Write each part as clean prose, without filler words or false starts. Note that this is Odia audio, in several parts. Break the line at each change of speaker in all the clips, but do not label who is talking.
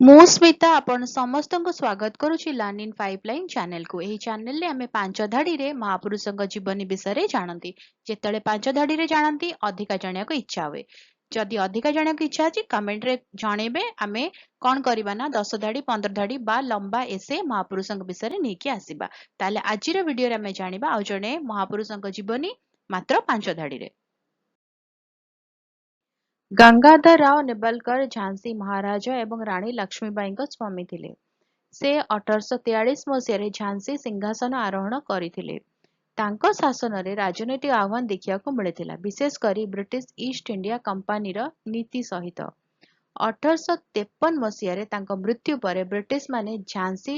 ମୁଁ ସ୍ମିତା ଆପଣ ସମସ୍ତଙ୍କୁ ସ୍ୱାଗତ କରୁଛି ଲର୍ନ ଇନ୍ ପାଇପଲାଇନ୍ ଚ୍ୟାନେଲକୁ। ଏହି ଚ୍ୟାନେଲରେ ଆମେ ପାଞ୍ଚ ଧାଡ଼ିରେ ମହାପୁରୁଷଙ୍କ ଜୀବନୀ ବିଷୟରେ ଜାଣନ୍ତି। ଯେତେବେଳେ ପାଞ୍ଚ ଧାଡ଼ିରେ ଜାଣନ୍ତି ଅଧିକା ଜାଣିବାକୁ ଇଚ୍ଛା ହୁଏ। ଯଦି ଅଧିକା ଜାଣିବାକୁ ଇଚ୍ଛା ଅଛି କମେଣ୍ଟରେ ଜଣେଇବେ। ଆମେ କ'ଣ କରିବା ନା 10 ଧାଡ଼ି 15 ଧାଡ଼ି ବା ଲମ୍ବା ଏସେ ମହାପୁରୁଷଙ୍କ ବିଷୟରେ ନେଇକି ଆସିବା। ତାହେଲେ ଆଜିର ଭିଡ଼ିଓରେ ଆମେ ଜାଣିବା ଆଉ ଜଣେ ମହାପୁରୁଷଙ୍କ ଜୀବନୀ ମାତ୍ର 5 ଧାଡ଼ିରେ। ଗଙ୍ଗାଧର ରାଓ ନେବାଲକର ଝାନ୍ସୀ ମହାରାଜା ଏବଂ ରାଣୀ ଲକ୍ଷ୍ମୀବାଈଙ୍କ ସ୍ୱାମୀ ଥିଲେ। ସେ 1843 ମସିହାରେ ଝାନ୍ସୀ ସିଂହାସନ ଆରୋହଣ କରିଥିଲେ। ତାଙ୍କ ଶାସନରେ ରାଜନୈତିକ ଆହ୍ୱାନ ଦେଖିବାକୁ ମିଳିଥିଲା, ବିଶେଷ କରି ବ୍ରିଟିଶ ଇଷ୍ଟ ଇଣ୍ଡିଆ କମ୍ପାନୀର ନୀତି ସହିତ। 1853 ମସିହାରେ ତାଙ୍କ ମୃତ୍ୟୁ ପରେ ବ୍ରିଟିଶମାନେ ଝାନ୍ସୀ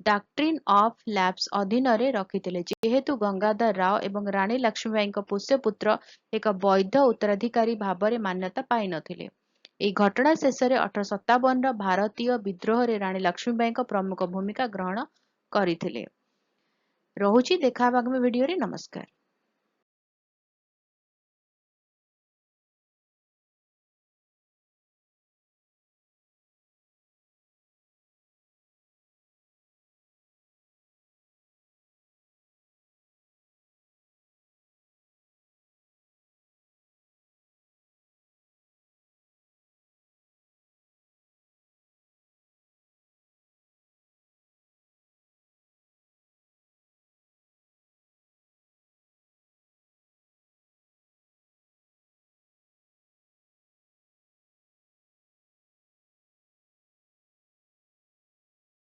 ଡକ୍ଟ୍ରିନ୍ ଅଫ୍ ଲ୍ୟାପ୍ସ ଅଧୀନରେ ରଖିଥିଲେ, ଯେହେତୁ ଗଙ୍ଗାଧର ରାଓ ଏବଂ ରାଣୀ ଲକ୍ଷ୍ମୀବାଈଙ୍କ ପୋଷ୍ୟପୁତ୍ର ଏକ ବୈଧ ଉତ୍ତରାଧିକାରୀ ଭାବରେ ମାନ୍ୟତା ପାଇନଥିଲେ। ଏହି ଘଟଣା ଶେଷରେ 1857ର ଭାରତୀୟ ବିଦ୍ରୋହରେ ରାଣୀ ଲକ୍ଷ୍ମୀବାଈଙ୍କ ପ୍ରମୁଖ ଭୂମିକା ଗ୍ରହଣ କରିଥିଲେ। ରହୁଛି, ଦେଖା ହେବା ଆଗାମୀ ଭିଡ଼ିଓରେ। ନମସ୍କାର।